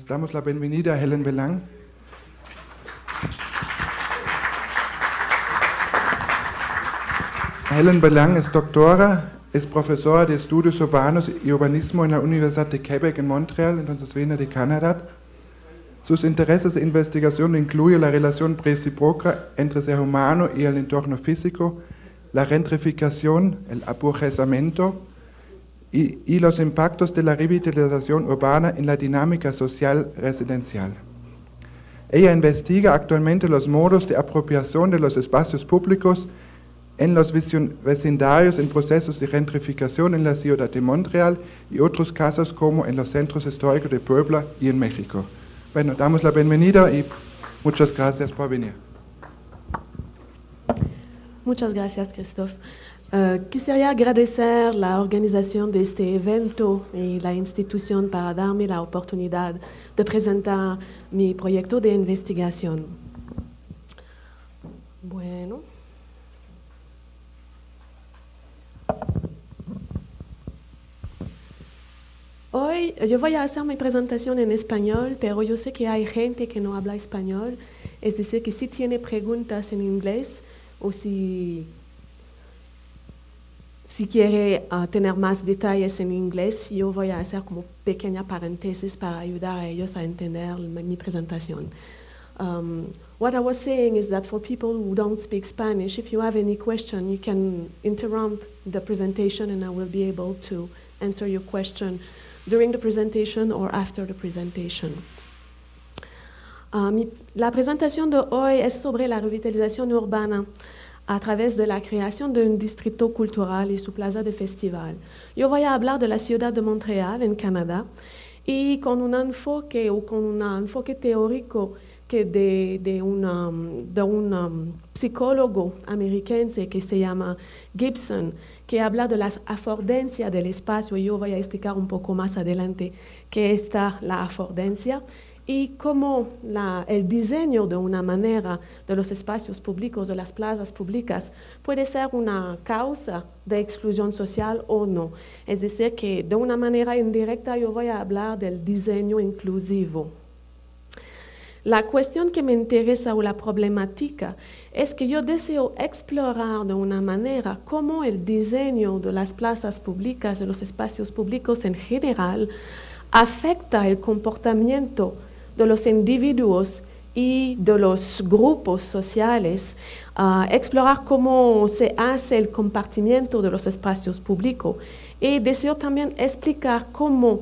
damos la bienvenida a Helen Belang. Helen Belang es doctora, es profesora de estudios urbanos y urbanismo en la Universidad de Quebec en Montreal, entonces viene de Canadá. Sus intereses de investigación incluyen la relación recíproca entre ser humano y el entorno físico, la gentrificación, el aburguesamiento y los impactos de la revitalización urbana en la dinámica social residencial. Ella investiga actualmente los modos de apropiación de los espacios públicos en los vecindarios en procesos de gentrificación en la ciudad de Montreal y otros casos como en los centros históricos de Puebla y en México. Bueno, damos la bienvenida y muchas gracias por venir. Muchas gracias, Christophe. Quisiera agradecer la organización de este evento y la institución para darme la oportunidad de presentar mi proyecto de investigación. Bueno. Hoy yo voy a hacer mi presentación en español, pero yo sé que hay gente que no habla español, es decir, que si tiene preguntas en inglés o si quiere tener más detalles en inglés, yo voy a hacer como pequeña paréntesis para ayudar a ellos a entender mi presentación. What I was saying is that for people who don't speak Spanish, if you have any question, you can interrupt the presentation and I will be able to answer your question during the presentation or after the presentation. La presentación de hoy es sobre la revitalización urbana a través de la creación de un distrito cultural y su plaza de festival. Yo voy a hablar de la ciudad de Montreal, en Canadá, y con un enfoque teórico que de un psicólogo americano que se llama Gibson, que habla de la afordencia del espacio. Yo voy a explicar un poco más adelante qué es la afordencia y cómo el diseño de una manera de los espacios públicos, de las plazas públicas, puede ser una causa de exclusión social o no. Es decir, que de una manera indirecta yo voy a hablar del diseño inclusivo. La cuestión que me interesa o la problemática es que yo deseo explorar de una manera cómo el diseño de las plazas públicas, de los espacios públicos en general, afecta el comportamiento de los individuos y de los grupos sociales, explorar cómo se hace el compartimiento de los espacios públicos y deseo también explicar cómo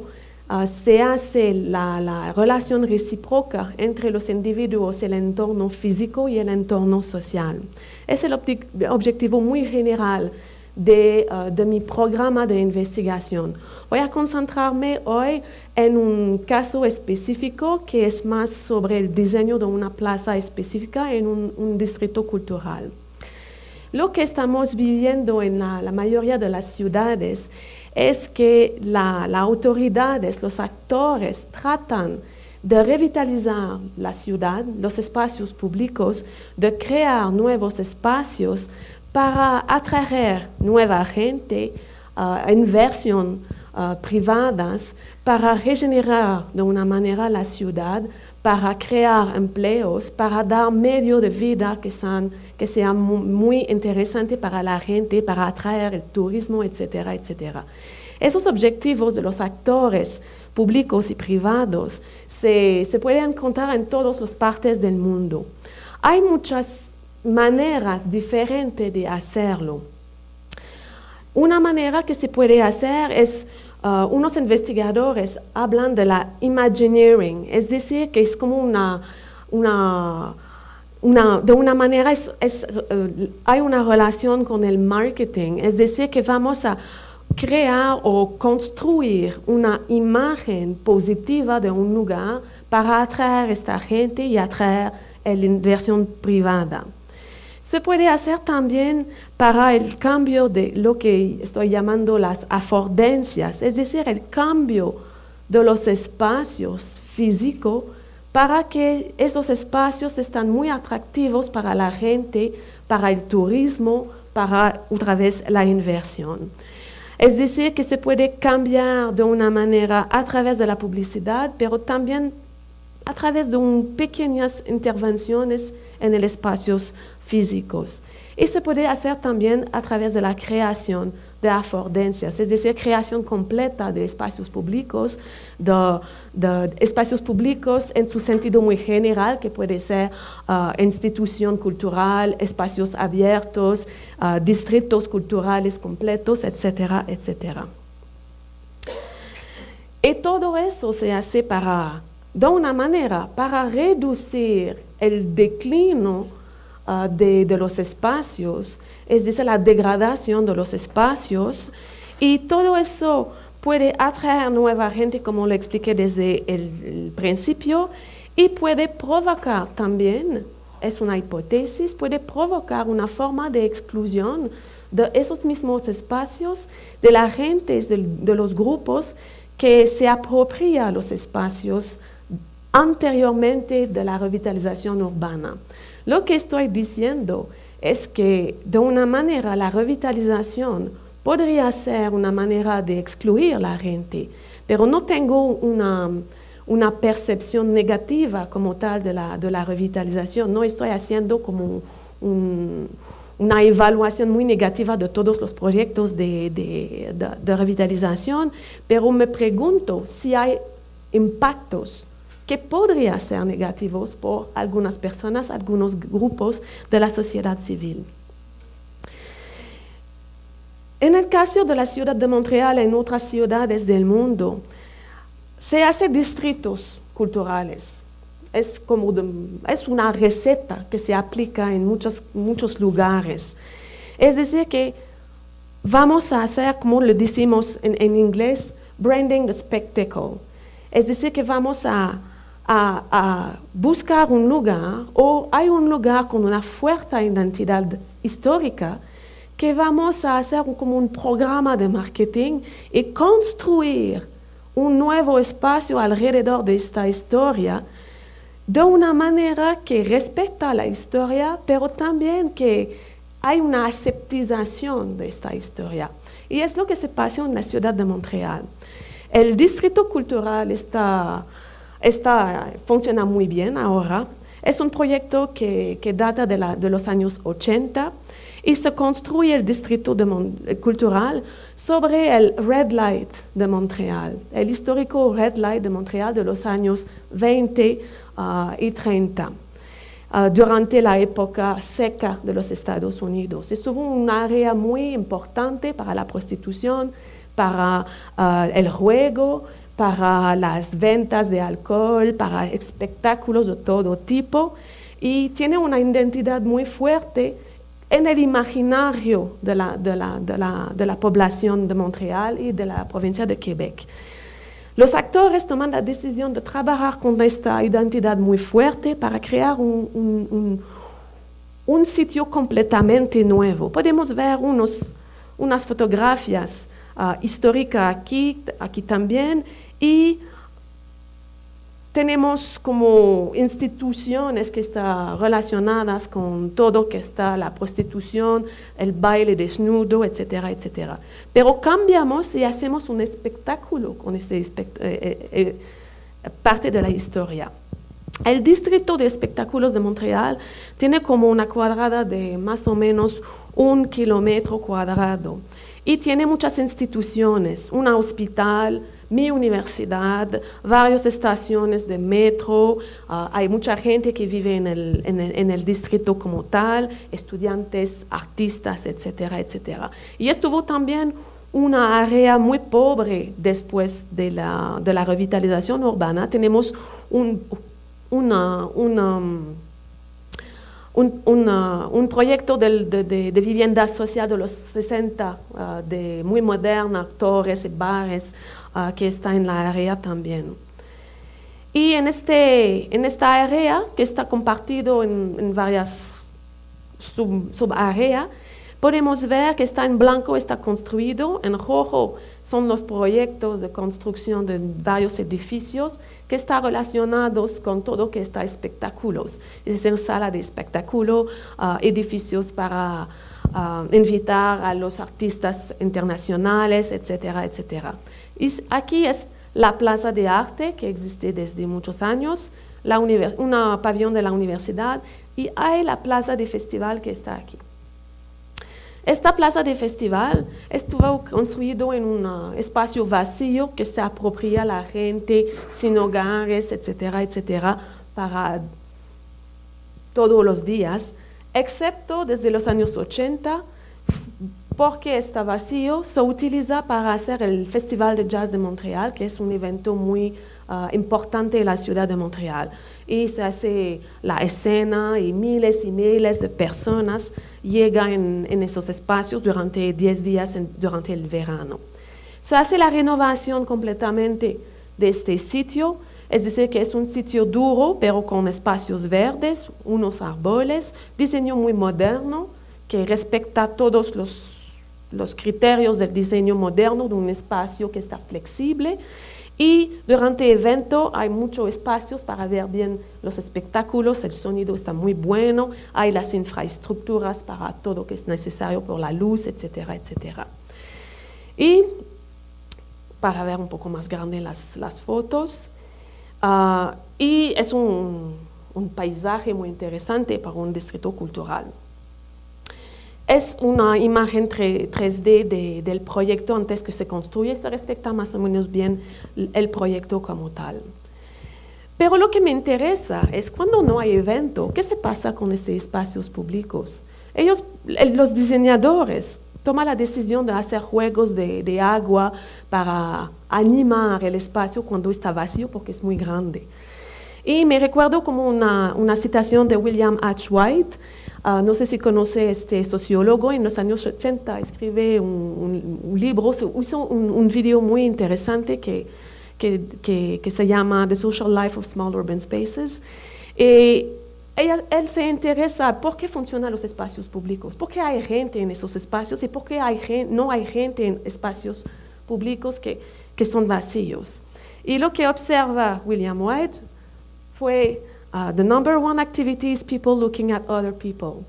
se hace la relación recíproca entre los individuos, el entorno físico y el entorno social. Es el objetivo muy general de mi programa de investigación. Voy a concentrarme hoy en un caso específico que es más sobre el diseño de una plaza específica en un distrito cultural. Lo que estamos viviendo en la mayoría de las ciudades es que las autoridades, los actores tratan de revitalizar la ciudad, los espacios públicos, de crear nuevos espacios para atraer nueva gente, inversión privadas, para regenerar de una manera la ciudad, para crear empleos, para dar medio de vida que sean muy interesantes para la gente, para atraer el turismo, etcétera, etcétera. Esos objetivos de los actores públicos y privados se pueden encontrar en todas las partes del mundo. Hay muchas maneras diferentes de hacerlo. Una manera que se puede hacer es, unos investigadores hablan de la imagineering, es decir, que es como de una manera hay una relación con el marketing, es decir, que vamos a crear o construir una imagen positiva de un lugar para atraer a esta gente y atraer la inversión privada. Se puede hacer también para el cambio de lo que estoy llamando las afordencias, es decir, el cambio de los espacios físicos para que esos espacios estén muy atractivos para la gente, para el turismo, para otra vez la inversión. Es decir, que se puede cambiar de una manera a través de la publicidad, pero también a través de pequeñas intervenciones en el espacios físicos. Y se puede hacer también a través de la creación de affordencias, es decir, creación completa de espacios públicos, de espacios públicos en su sentido muy general, que puede ser institución cultural, espacios abiertos, distritos culturales completos, etcétera, etcétera. Y todo eso se hace de una manera para reducir el declino de los espacios, es decir, la degradación de los espacios, y todo eso puede atraer nueva gente, como lo expliqué desde el principio, y puede provocar también, es una hipótesis, puede provocar una forma de exclusión de esos mismos espacios, de la gente, de los grupos que se apropian los espacios anteriormente de la revitalización urbana. Lo que estoy diciendo es que de una manera la revitalización podría ser una manera de excluir a la gente, pero no tengo una percepción negativa como tal de la revitalización. No estoy haciendo como una evaluación muy negativa de todos los proyectos de revitalización, pero me pregunto si hay impactos que podrían ser negativos por algunas personas, algunos grupos de la sociedad civil. En el caso de la ciudad de Montreal y en otras ciudades del mundo, se hacen distritos culturales. Es una receta que se aplica en muchos lugares. Es decir, que vamos a hacer, como le decimos en inglés, branding the spectacle. Es decir, que vamos a buscar un lugar, o hay un lugar con una fuerte identidad histórica, que vamos a hacer como un programa de marketing y construir un nuevo espacio alrededor de esta historia, de una manera que respeta la historia, pero también que hay una aceptación de esta historia. Y es lo que se pasa en la ciudad de Montreal. El distrito cultural funciona muy bien ahora. Es un proyecto que data de los años 80 y se construye el distrito cultural sobre el Red Light de Montreal, el histórico Red Light de Montreal de los años 20 y 30, durante la época seca de los Estados Unidos. Estuvo un área muy importante para la prostitución, para el juego, para las ventas de alcohol, para espectáculos de todo tipo, y tiene una identidad muy fuerte en el imaginario de la población de Montreal y de la provincia de Quebec. Los actores toman la decisión de trabajar con esta identidad muy fuerte para crear un sitio completamente nuevo. Podemos ver unas fotografías históricas aquí también, y tenemos como instituciones que están relacionadas con todo que está la prostitución, el baile desnudo, etcétera, etcétera. Pero cambiamos y hacemos un espectáculo con ese parte de la historia. El distrito de espectáculos de Montreal tiene como una cuadrada de más o menos 1 kilómetro cuadrado y tiene muchas instituciones, un hospital, mi universidad, varias estaciones de metro, hay mucha gente que vive en el distrito como tal, estudiantes, artistas, etcétera, etcétera. Y estuvo también una área muy pobre después de la revitalización urbana. Tenemos un proyecto de vivienda social de los 60, muy moderna, torres y bares, que está en la área también. Y en esta área, que está compartido en varias subáreas, podemos ver que está en blanco, está construido, en rojo son los proyectos de construcción de varios edificios que están relacionados con todo que está espectáculos, es decir, sala de espectáculo, edificios para invitar a los artistas internacionales, etcétera, etcétera. Y aquí es la Plaza de Arte, que existe desde muchos años, una pabellón de la universidad y hay la plaza de festival que está aquí. Esta plaza de festival estuvo construido en un espacio vacío que se apropia a la gente sin hogares, etcétera, etcétera, para todos los días, excepto desde los años 80, porque está vacío, se utiliza para hacer el Festival de Jazz de Montreal, que es un evento muy importante en la ciudad de Montreal. Y se hace la escena y miles de personas llegan en esos espacios durante 10 días durante el verano. Se hace la renovación completamente de este sitio, es decir, que es un sitio duro, pero con espacios verdes, unos árboles, diseño muy moderno, que respecta todos los criterios del diseño moderno de un espacio que está flexible. Y durante el evento hay muchos espacios para ver bien los espectáculos, el sonido está muy bueno, hay las infraestructuras para todo lo que es necesario por la luz, etcétera, etcétera. Y para ver un poco más grande las fotos, y es un paisaje muy interesante para un distrito cultural. Es una imagen 3D del proyecto antes que se construye, se respecta más o menos bien el proyecto como tal. Pero lo que me interesa es cuando no hay evento, ¿qué se pasa con estos espacios públicos? Los diseñadores, toman la decisión de hacer juegos de agua para animar el espacio cuando está vacío porque es muy grande. Y me recuerdo como una citación de William H. White. No sé si conoce este sociólogo, en los años 80 escribe un libro, hizo un video muy interesante que se llama The Social Life of Small Urban Spaces. Él se interesa por qué funcionan los espacios públicos, por qué hay gente en esos espacios y por qué no hay gente en espacios públicos que son vacíos. Y lo que observa William White fue the number one activity is people looking at other people.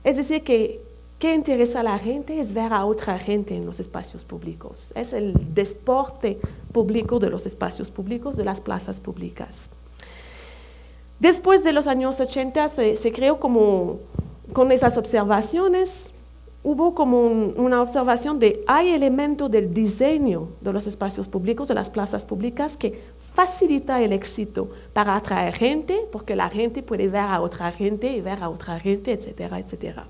Es decir, que interesa a la gente es ver a otra gente en los espacios públicos. Es el deporte público de los espacios públicos, de las plazas públicas. Después de los años 80 se creó como, con esas observaciones, hubo como una observación de hay elementos del diseño de los espacios públicos, de las plazas públicas, que facilita el éxito para atraer gente, porque la gente puede ver a otra gente y ver a otra gente, etcétera, etcétera.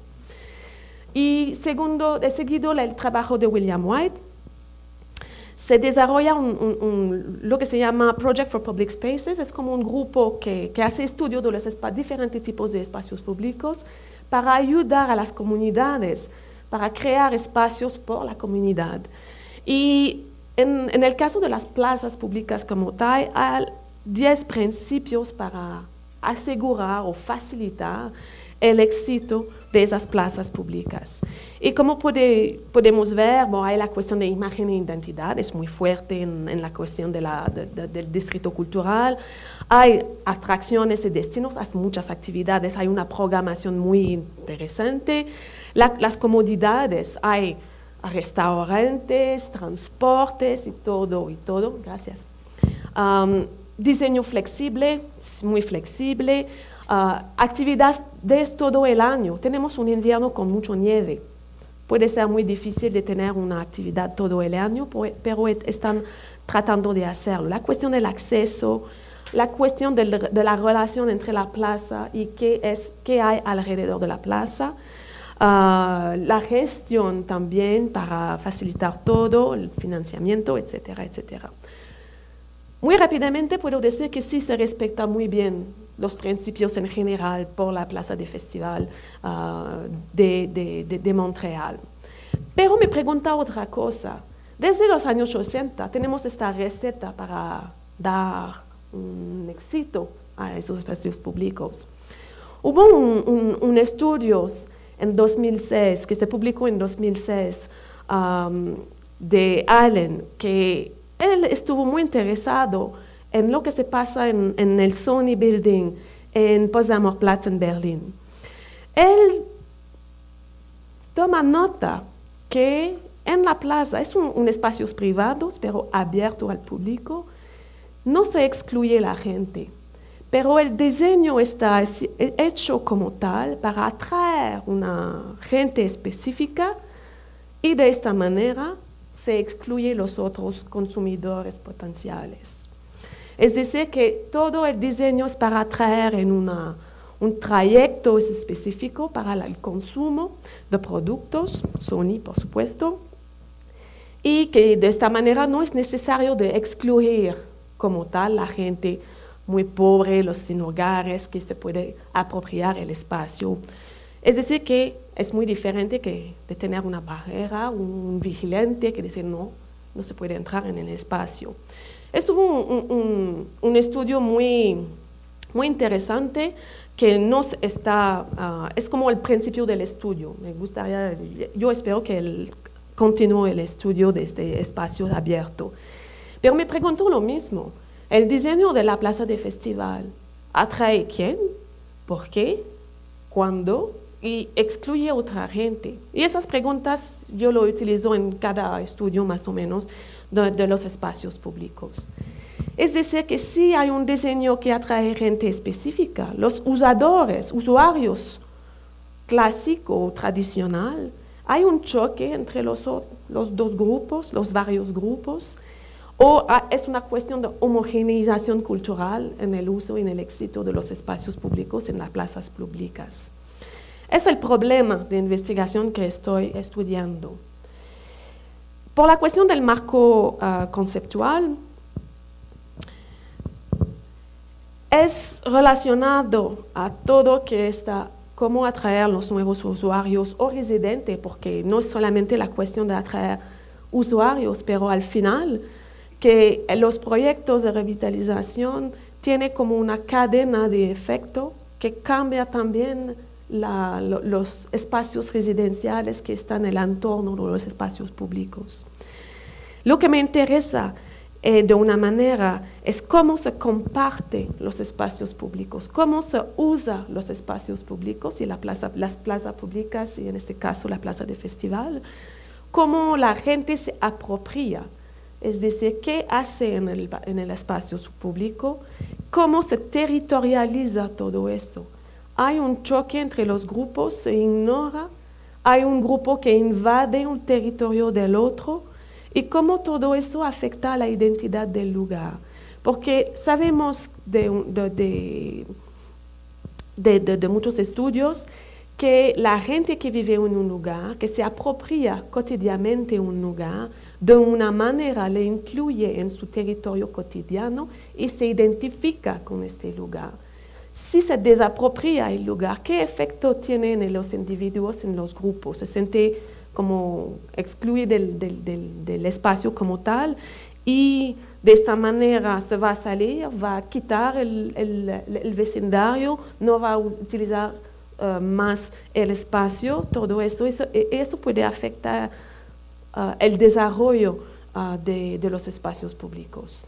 Y seguido el trabajo de William White, se desarrolla lo que se llama Project for Public Spaces, es como un grupo que hace estudio de los diferentes tipos de espacios públicos para ayudar a las comunidades, para crear espacios por la comunidad. Y en el caso de las plazas públicas como tal, hay 10 principios para asegurar o facilitar el éxito de esas plazas públicas. Y como podemos ver, hay la cuestión de imagen e identidad, es muy fuerte en la cuestión del distrito cultural. Hay atracciones y destinos, hay muchas actividades, hay una programación muy interesante. Las comodidades, hay restaurantes, transportes y todo, gracias. Diseño flexible, muy flexible, actividades todo el año. Tenemos un invierno con mucha nieve. Puede ser muy difícil de tener una actividad todo el año, pero están tratando de hacerlo. La cuestión del acceso, la cuestión de la relación entre la plaza y qué hay alrededor de la plaza. La gestión también para facilitar todo, el financiamiento, etcétera, etcétera. Muy rápidamente puedo decir que sí se respeta muy bien los principios en general por la plaza de festival de Montreal. Pero me pregunta otra cosa. Desde los años 80 tenemos esta receta para dar un éxito a esos espacios públicos. Hubo un estudio en 2006, que se publicó en 2006, de Allen, que él estuvo muy interesado en lo que se pasa en el Sony Building en Potsdamer Platz en Berlín. Él toma nota que en la plaza es un espacio privado, pero abierto al público, no se excluye la gente, pero el diseño está hecho como tal para atraer una gente específica y de esta manera se excluye los otros consumidores potenciales. Es decir, que todo el diseño es para atraer en un trayecto específico para el consumo de productos, Sony por supuesto, y que de esta manera no es necesario de excluir como tal la gente muy pobre, los sin hogares, que se puede apropiar el espacio. Es decir, que es muy diferente que de tener una barrera, un vigilante que dice no se puede entrar en el espacio. Esto un estudio muy interesante que nos está, es como el principio del estudio. Yo espero que continúe el estudio de este espacio abierto. Pero me pregunto lo mismo, el diseño de la plaza de festival, ¿atrae quién? ¿Por qué? ¿Cuándo? Y excluye a otra gente. Y esas preguntas yo lo utilizo en cada estudio más o menos de los espacios públicos. Es decir, que si hay un diseño que atrae gente específica, los usuarios clásico o tradicional, hay un choque entre los dos grupos, los varios grupos, o es una cuestión de homogeneización cultural en el uso y en el éxito de los espacios públicos en las plazas públicas. Es el problema de investigación que estoy estudiando. Por la cuestión del marco conceptual, es relacionado a todo que está, cómo atraer los nuevos usuarios o residentes, porque no es solamente la cuestión de atraer usuarios, pero al final que los proyectos de revitalización tienen como una cadena de efecto que cambia también los espacios residenciales que están en el entorno de los espacios públicos. Lo que me interesa de una manera es cómo se comparte los espacios públicos, cómo se usa los espacios públicos y las plazas públicas, y en este caso la plaza de festival, cómo la gente se apropia, es decir, qué hace en el espacio público, cómo se territorializa todo esto. Hay un choque entre los grupos, se ignora, hay un grupo que invade un territorio del otro, y cómo todo esto afecta a la identidad del lugar. Porque sabemos de muchos estudios que la gente que vive en un lugar, que se apropia cotidianamente un lugar, de una manera le incluye en su territorio cotidiano y se identifica con este lugar. Si se desapropia el lugar, ¿qué efecto tiene en los individuos, en los grupos? Se siente como excluido del espacio como tal y de esta manera se va a salir, va a quitar el vecindario, no va a utilizar más el espacio, todo esto. Eso puede afectar el desarrollo de los espacios públicos.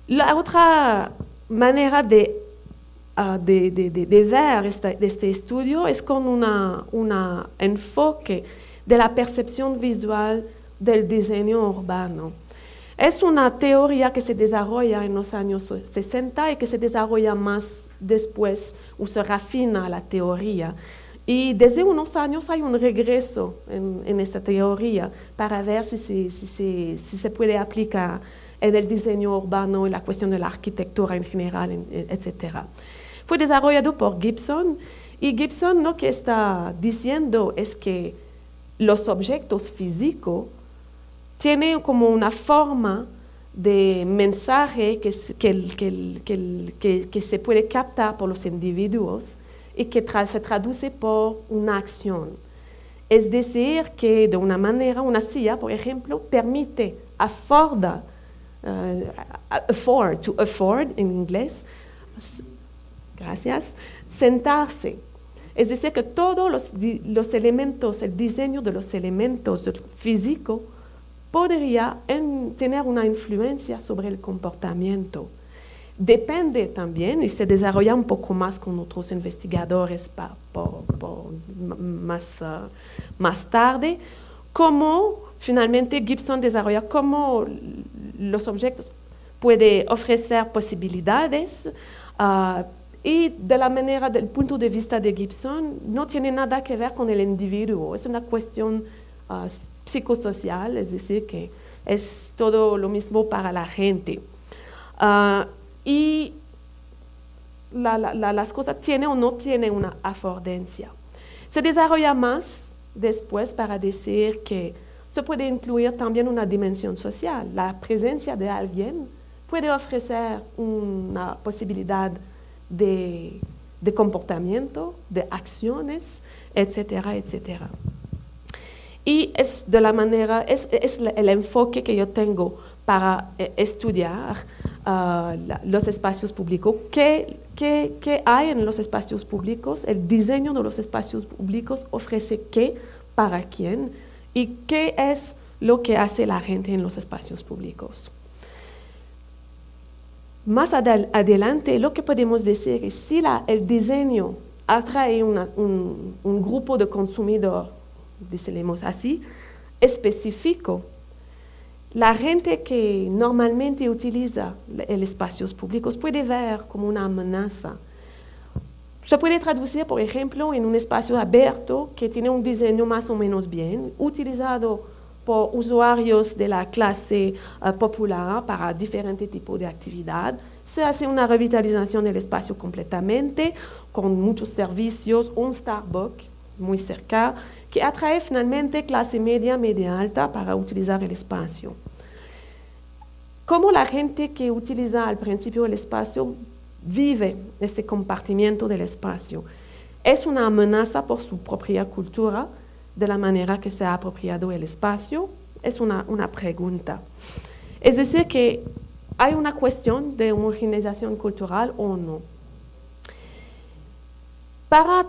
La otra manera de ver este estudio es con un enfoque de la percepción visual del diseño urbano. Es una teoría que se desarrolla en los años 60 y que se desarrolla más después, o se refina la teoría. Y desde unos años hay un regreso en esta teoría para ver si se puede aplicar en el diseño urbano, en la cuestión de la arquitectura en general, etc. Fue desarrollado por Gibson, y Gibson lo que está diciendo es que los objetos físicos tienen como una forma de mensaje que se puede captar por los individuos y que se traduce por una acción. Es decir, que de una manera, una silla, por ejemplo, permite afford en inglés, gracias, sentarse. Es decir, que todos los elementos, el diseño de los elementos físicos podría tener una influencia sobre el comportamiento. Depende también, y se desarrolla un poco más con otros investigadores más tarde, cómo finalmente Gibson desarrolla cómo los objetos puede ofrecer posibilidades y de la manera, del punto de vista de Gibson, no tiene nada que ver con el individuo, es una cuestión psicosocial, es decir, que es todo lo mismo para la gente. Y las cosas tienen o no tienen una affordencia. Se desarrolla más después para decir que se puede incluir también una dimensión social. La presencia de alguien puede ofrecer una posibilidad de comportamiento, de acciones, etcétera, etcétera. Y es de la manera, es el enfoque que yo tengo para estudiar los espacios públicos. ¿Qué hay en los espacios públicos? El diseño de los espacios públicos ofrece qué, para quién, y qué es lo que hace la gente en los espacios públicos. Más adelante, lo que podemos decir es si el diseño atrae un grupo de consumidores, decimos así, específico, la gente que normalmente utiliza los espacios públicos puede ver como una amenaza. Se puede traducir, por ejemplo, en un espacio abierto que tiene un diseño más o menos bien, utilizado por usuarios de la clase popular para diferentes tipos de actividad. Se hace una revitalización del espacio completamente, con muchos servicios, un Starbucks muy cerca, que atrae finalmente clase media, media alta para utilizar el espacio. Como la gente que utiliza al principio el espacio vive este compartimiento del espacio, es una amenaza por su propia cultura, de la manera que se ha apropiado el espacio, es una pregunta. Es decir, que hay una cuestión de homogeneización cultural o no. Para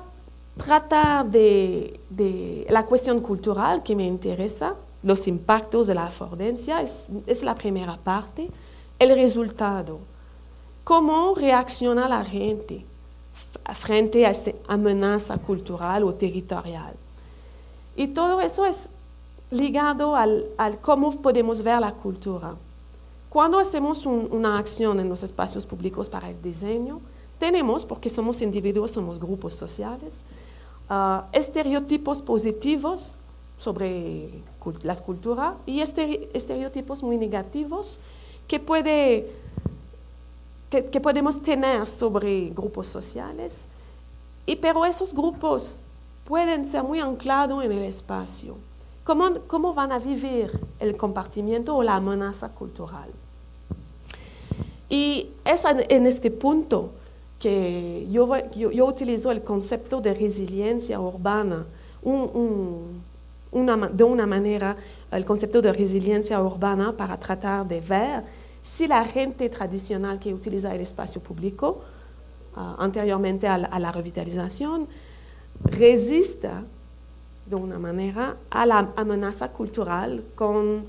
tratar de la cuestión cultural que me interesa, los impactos de la affordencia, es la primera parte, el resultado. ¿Cómo reacciona la gente frente a esta amenaza cultural o territorial? Y todo eso es ligado al cómo podemos ver la cultura. Cuando hacemos una acción en los espacios públicos para el diseño, tenemos, porque somos individuos, somos grupos sociales, estereotipos positivos sobre la cultura y estereotipos muy negativos que podemos tener sobre grupos sociales, pero esos grupos pueden ser muy anclados en el espacio. ¿Cómo van a vivir el compartimiento o la amenaza cultural? Y es en este punto que yo utilizo el concepto de resiliencia urbana, de una manera, el concepto de resiliencia urbana para tratar de ver si la gente tradicional que utiliza el espacio público, anteriormente a la revitalización, resista de una manera a la amenaza cultural con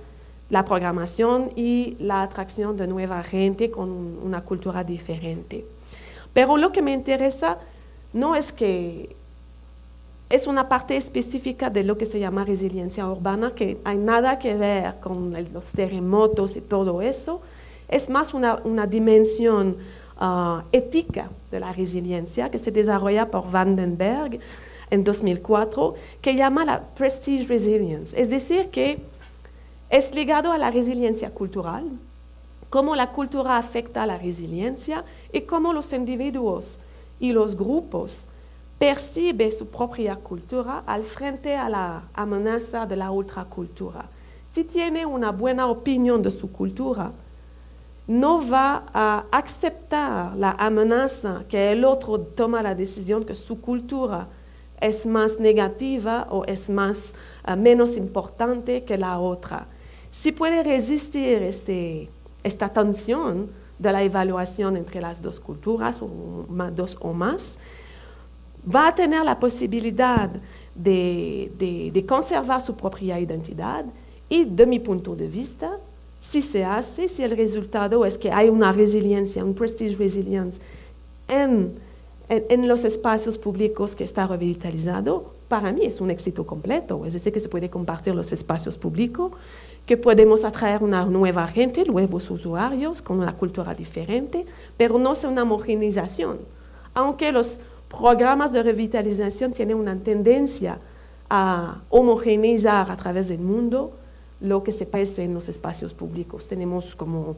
la programación y la atracción de nueva gente con una cultura diferente. Pero lo que me interesa no es que es una parte específica de lo que se llama resiliencia urbana, que hay nada que ver con los terremotos y todo eso. Es más una dimensión ética de la resiliencia que se desarrolla por Vandenberg en 2004, que llama la prestige resilience. Es decir, que es ligado a la resiliencia cultural, cómo la cultura afecta a la resiliencia y cómo los individuos y los grupos perciben su propia cultura al frente a la amenaza de la otra cultura. Si tiene una buena opinión de su cultura, no va a aceptar la amenaza que el otro toma la decisión que su cultura es más negativa o es menos importante que la otra. Si puede resistir esta tensión de la evaluación entre las dos culturas, dos o más, va a tener la posibilidad de conservar su propia identidad y, de mi punto de vista, si el resultado es que hay una resiliencia, un prestige resilience en los espacios públicos que está revitalizado, para mí es un éxito completo. Es decir, que se puede compartir los espacios públicos, que podemos atraer una nueva gente, nuevos usuarios con una cultura diferente, pero no es una homogenización. Aunque los programas de revitalización tienen una tendencia a homogeneizar a través del mundo lo que se pasa en los espacios públicos. Tenemos como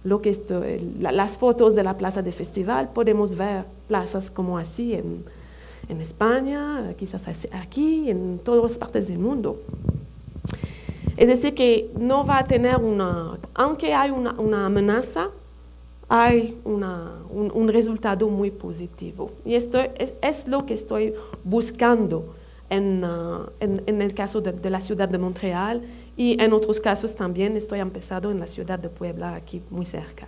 las fotos de la plaza de festival, podemos ver plazas como así en España, quizás aquí, en todas partes del mundo. Es decir, que no va a tener aunque hay una amenaza, hay un resultado muy positivo. Y esto es lo que estoy buscando en el caso de la ciudad de Montreal, y en otros casos también estoy empezando en la ciudad de Puebla, aquí muy cerca.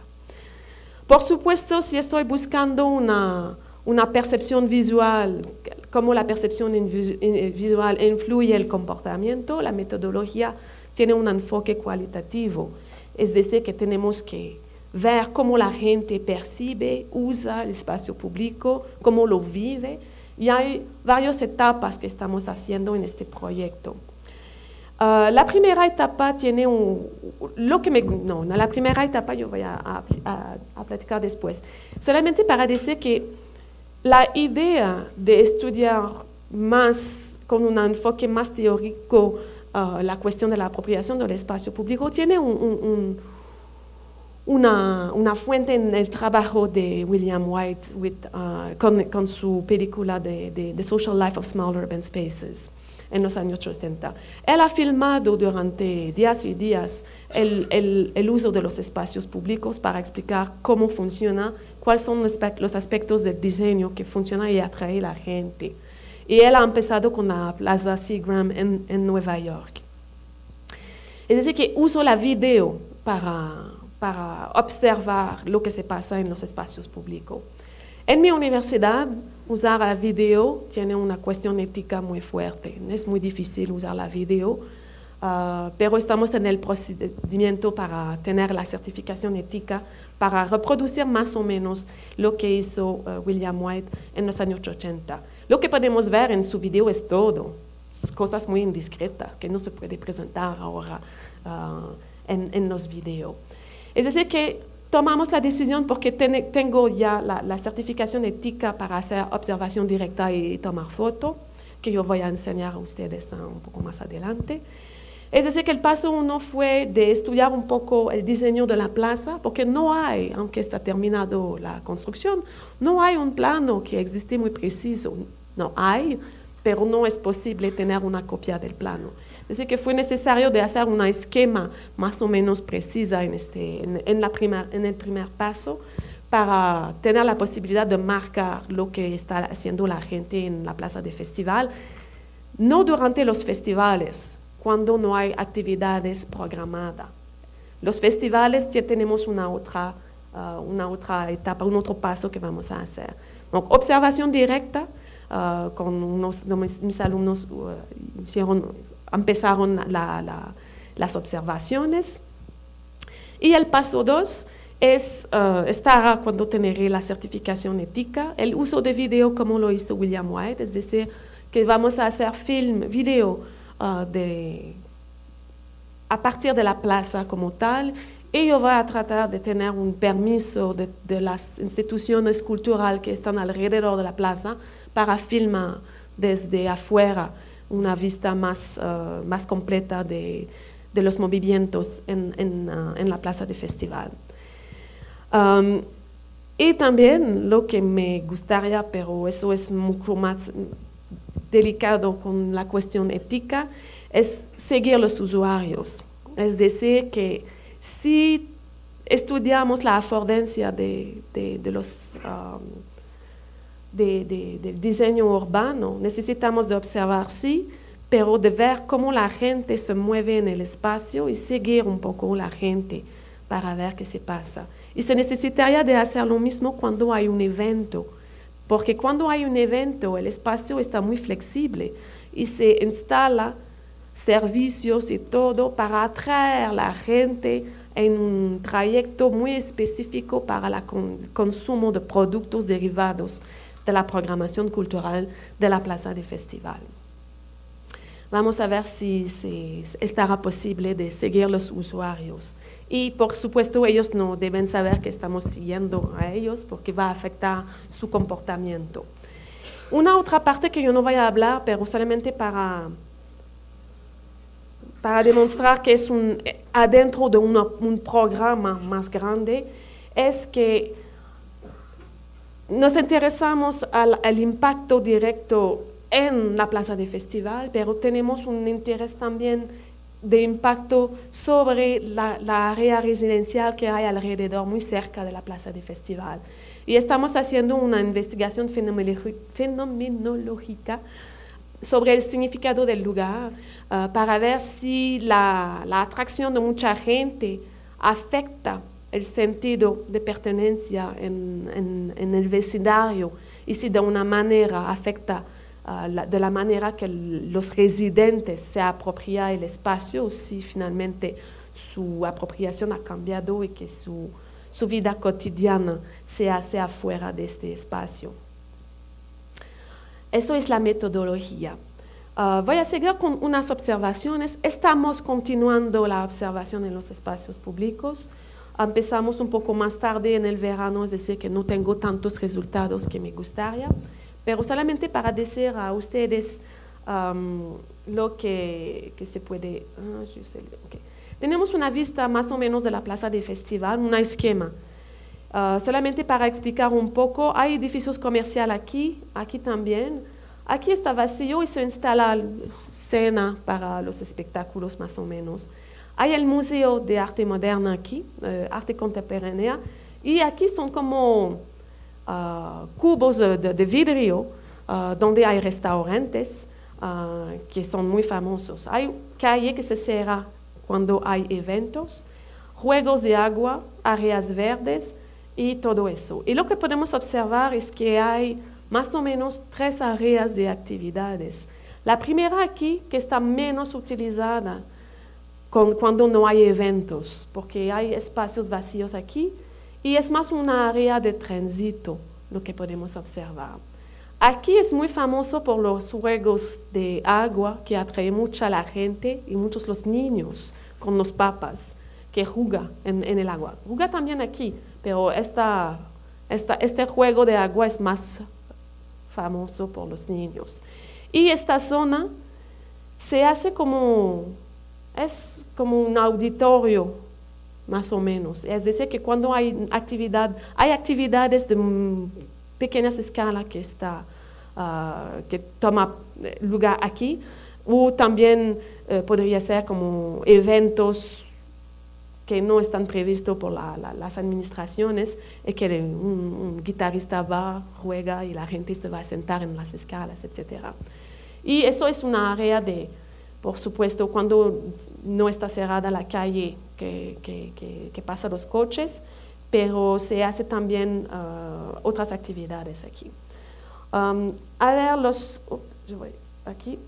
Por supuesto, si estoy buscando una percepción visual, cómo la percepción visual influye el comportamiento, la metodología tiene un enfoque cualitativo. Es decir, que tenemos que ver cómo la gente percibe, usa el espacio público, cómo lo vive, y hay varias etapas que estamos haciendo en este proyecto. La primera etapa tiene la primera etapa yo voy a platicar después. Solamente para decir que la idea de estudiar más, con un enfoque más teórico, la cuestión de la apropiación del espacio público tiene una fuente en el trabajo de William White con su película de The Social Life of Small Urban Spaces en los años 80. Él ha filmado durante días y días el uso de los espacios públicos para explicar cómo funciona, cuáles son los aspectos del diseño que funciona y atrae a la gente. Y él ha empezado con la Plaza Seagram en Nueva York. Es decir, que uso la video para observar lo que se pasa en los espacios públicos. En mi universidad, usar la video tiene una cuestión ética muy fuerte. Es muy difícil usar la video, pero estamos en el procedimiento para tener la certificación ética para reproducir más o menos lo que hizo William White en los años 80. Lo que podemos ver en su video es todo, cosas muy indiscretas que no se puede presentar ahora en los videos. Es decir, que tomamos la decisión porque tengo ya la certificación ética para hacer observación directa y tomar foto, que yo voy a enseñar a ustedes un poco más adelante. Es decir, que el paso 1 fue de estudiar un poco el diseño de la plaza, porque no hay, aunque está terminado la construcción, no hay un plano que existe muy preciso. No hay, pero no es posible tener una copia del plano. Es decir, que fue necesario de hacer un esquema más o menos precisa en el primer paso para tener la posibilidad de marcar lo que está haciendo la gente en la plaza de festival, no durante los festivales, cuando no hay actividades programadas. Los festivales ya tenemos una otra etapa, un otro paso que vamos a hacer. Donc, observación directa, con unos de mis alumnos empezaron las observaciones. Y el paso 2 estará cuando tendré la certificación ética, el uso de video como lo hizo William White, es decir, que vamos a hacer video a partir de la plaza como tal, y yo voy a tratar de tener un permiso de las instituciones culturales que están alrededor de la plaza para filmar desde afuera una vista más completa de los movimientos en la plaza de festival. Y también lo que me gustaría, pero eso es mucho más delicado con la cuestión ética, es seguir los usuarios. Es decir, que si estudiamos la affordancia del diseño urbano, necesitamos de observar, sí, pero de ver cómo la gente se mueve en el espacio y seguir un poco la gente para ver qué se pasa. Y se necesitaría de hacer lo mismo cuando hay un evento, porque cuando hay un evento el espacio está muy flexible y se instala servicios y todo para atraer a la gente en un trayecto muy específico para el consumo de productos derivados de la programación cultural de la plaza de festival. Vamos a ver si estará posible de seguir los usuarios. Y por supuesto ellos no deben saber que estamos siguiendo a ellos porque va a afectar su comportamiento. Una otra parte que yo no voy a hablar, pero solamente para demostrar que es adentro de un programa más grande, es que nos interesamos al impacto directo en la plaza de festival, pero tenemos un interés también de impacto sobre la área residencial que hay alrededor, muy cerca de la plaza de festival. Y estamos haciendo una investigación fenomenológica sobre el significado del lugar para ver si la atracción de mucha gente afecta el sentido de pertenencia en el vecindario y si de una manera afecta de la manera que los residentes se apropian el espacio o si finalmente su apropiación ha cambiado y que su vida cotidiana se hace afuera de este espacio. Eso es la metodología. Voy a seguir con unas observaciones. Estamos continuando la observación en los espacios públicos. Empezamos un poco más tarde en el verano, es decir, que no tengo tantos resultados que me gustaría, pero solamente para decir a ustedes lo que se puede... okay. Tenemos una vista más o menos de la plaza de festival, un esquema. Solamente para explicar un poco, hay edificios comerciales aquí también. Aquí está vacío y se instala cena para los espectáculos más o menos. Hay el Museo de Arte Moderna aquí, arte contemporánea, y aquí son como cubos de vidrio donde hay restaurantes que son muy famosos. Hay calle que se cierra cuando hay eventos, juegos de agua, áreas verdes y todo eso. Y lo que podemos observar es que hay más o menos 3 áreas de actividades. La primera aquí, que está menos utilizada cuando no hay eventos, porque hay espacios vacíos aquí, y es más una área de tránsito, lo que podemos observar. Aquí es muy famoso por los juegos de agua, que atrae mucha la gente, y muchos los niños con los papás, que juegan en el agua. Juega también aquí, pero este juego de agua es más famoso por los niños. Y esta zona se hace es como un auditorio, más o menos. Es decir, que cuando hay actividades de pequeñas escalas que toma lugar aquí, o también podría ser como eventos que no están previstos por las administraciones, y que un guitarrista va, juega y la gente se va a sentar en las escalas, etc. Y eso es una área por supuesto, cuando no está cerrada la calle que pasan los coches, pero se hace también otras actividades aquí. A ver, yo voy aquí.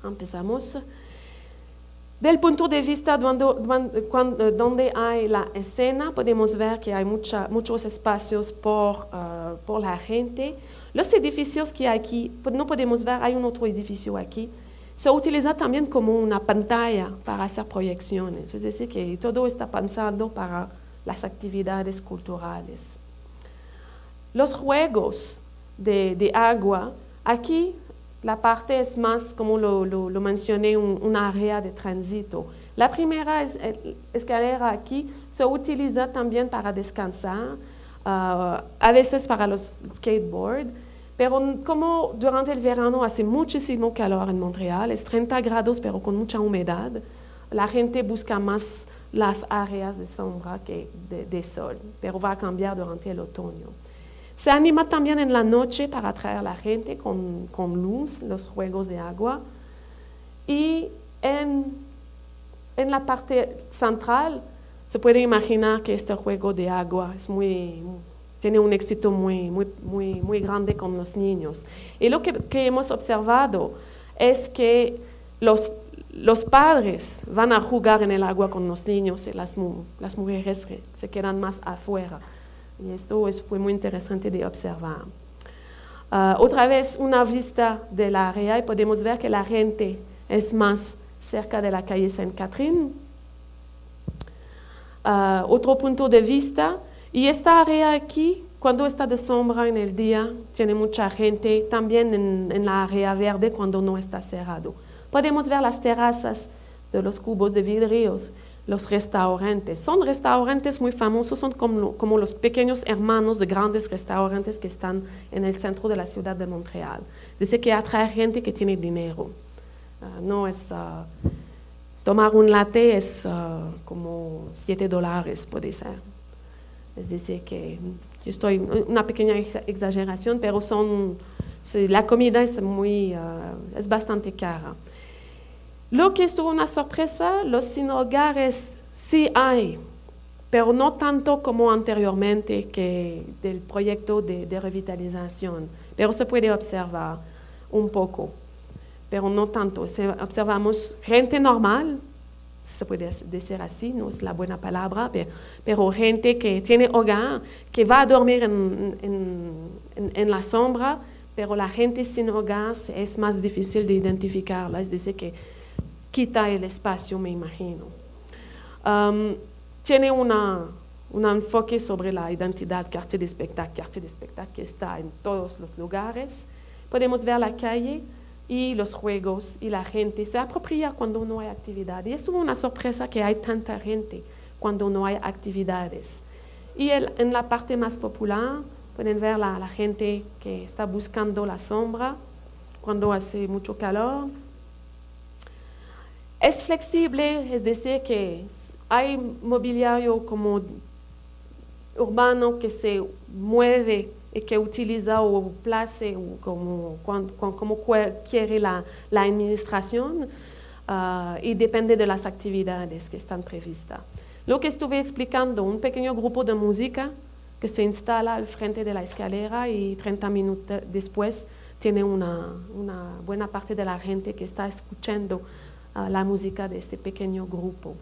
Empezamos. Del punto de vista donde hay la escena, podemos ver que hay muchos espacios por la gente. Los edificios que hay aquí, no podemos ver, hay un otro edificio aquí. Se utiliza también como una pantalla para hacer proyecciones, es decir, que todo está pensado para las actividades culturales. Los juegos de agua, aquí la parte es más, como lo mencioné, un área de tránsito. La primera escalera aquí se utiliza también para descansar, a veces para los skateboards, pero como durante el verano hace muchísimo calor en Montreal, es 30 grados pero con mucha humedad, la gente busca más las áreas de sombra que de sol, pero va a cambiar durante el otoño. Se anima también en la noche para atraer a la gente con luz, los juegos de agua. Y en la parte central se puede imaginar que este juego de agua tiene un éxito muy grande con los niños. Y lo que hemos observado es que los padres van a jugar en el agua con los niños y las mujeres se quedan más afuera. Y esto fue muy interesante de observar. Otra vez una vista del área y podemos ver que la gente es más cerca de la calle Saint Catherine. Otro punto de vista, y esta área aquí, cuando está de sombra en el día, tiene mucha gente, también en la área verde cuando no está cerrado. Podemos ver las terrazas de los cubos de vidrios, los restaurantes. Son restaurantes muy famosos, son como los pequeños hermanos de grandes restaurantes que están en el centro de la ciudad de Montreal. Dice que atrae gente que tiene dinero. No es... tomar un latte es como $7, puede ser. Es decir, que yo estoy, una pequeña exageración, pero la comida es bastante cara. Lo que estuvo una sorpresa, los sin hogares sí hay, pero no tanto como anteriormente que del proyecto de revitalización, pero se puede observar un poco, pero no tanto. Observamos gente normal, se puede decir así, no es la buena palabra, pero gente que tiene hogar, que va a dormir en la sombra, pero la gente sin hogar es más difícil de identificarla, es decir, que quita el espacio, me imagino. Tiene un enfoque sobre la identidad quartier de spectacle que está en todos los lugares. Podemos ver la calle y los juegos y la gente se apropia cuando no hay actividad. Y es una sorpresa que hay tanta gente cuando no hay actividades. Y en la parte más popular pueden ver la gente que está buscando la sombra cuando hace mucho calor. Es flexible, es decir, que hay mobiliario como urbano que se mueve y que utiliza o place como quiere la administración y depende de las actividades que están previstas. Lo que estuve explicando, un pequeño grupo de música que se instala al frente de la escalera y 30 minutos después tiene una buena parte de la gente que está escuchando la música de este pequeño grupo.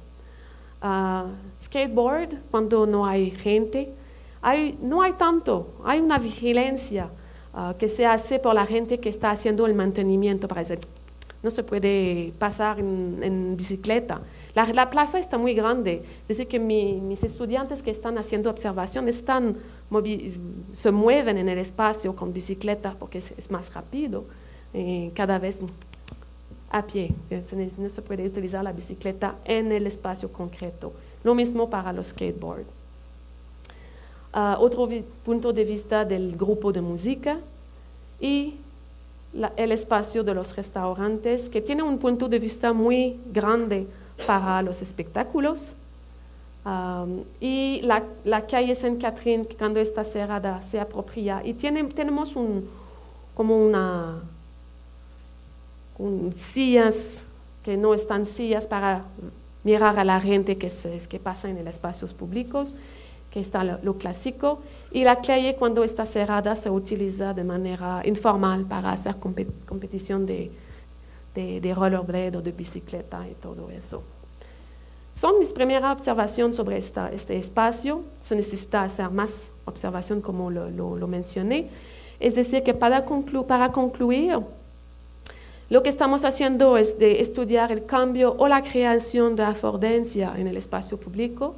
Skateboard, cuando no hay gente, no hay tanto, hay una vigilancia que se hace por la gente que está haciendo el mantenimiento. Para decir, no se puede pasar en bicicleta. La plaza está muy grande, es decir, que mis estudiantes que están haciendo observación se mueven en el espacio con bicicleta porque es más rápido, cada vez a pie. No se puede utilizar la bicicleta en el espacio concreto. Lo mismo para los skateboards. Otro punto de vista del grupo de música y el espacio de los restaurantes, que tiene un punto de vista muy grande para los espectáculos. Y la calle Saint Catherine, que cuando está cerrada, se apropia. Y tenemos sillas que no están sillas para mirar a la gente que pasa en los espacios públicos, que está lo clásico. Y la calle cuando está cerrada se utiliza de manera informal para hacer competición de rollerblade o de bicicleta y todo eso. Son mis primeras observaciones sobre este espacio. Se necesita hacer más observación como lo mencioné. Es decir, que para concluir, lo que estamos haciendo es de estudiar el cambio o la creación de affordencia en el espacio público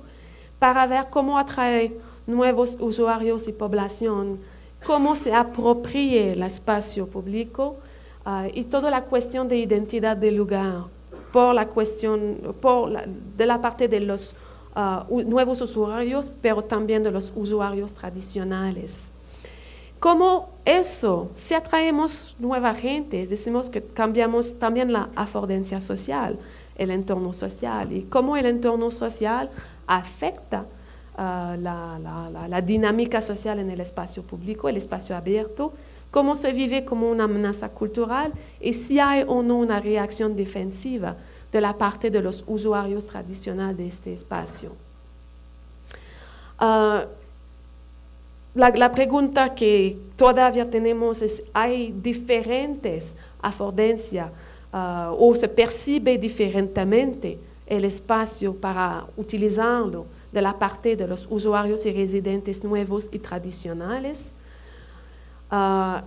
para ver cómo atrae nuevos usuarios y población, cómo se apropie el espacio público y toda la cuestión de identidad del lugar de la parte de los nuevos usuarios, pero también de los usuarios tradicionales. Como eso, si atraemos nueva gente, decimos que cambiamos también la affordencia social, el entorno social, y cómo el entorno social afecta la dinámica social en el espacio público, el espacio abierto, cómo se vive como una amenaza cultural y si hay o no una reacción defensiva de la parte de los usuarios tradicionales de este espacio. La pregunta que todavía tenemos es, ¿hay diferentes affordencias o se percibe diferentemente el espacio para utilizarlo de la parte de los usuarios y residentes nuevos y tradicionales?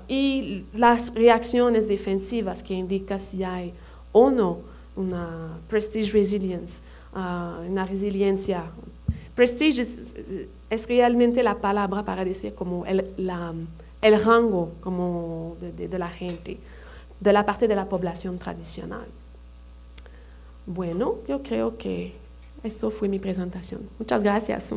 y las reacciones defensivas que indican si hay o no una prestige resilience, una resiliencia. Prestige es realmente la palabra para decir como el rango como de la gente, de la parte de la población tradicional. Bueno, yo creo que esto fue mi presentación. Muchas gracias.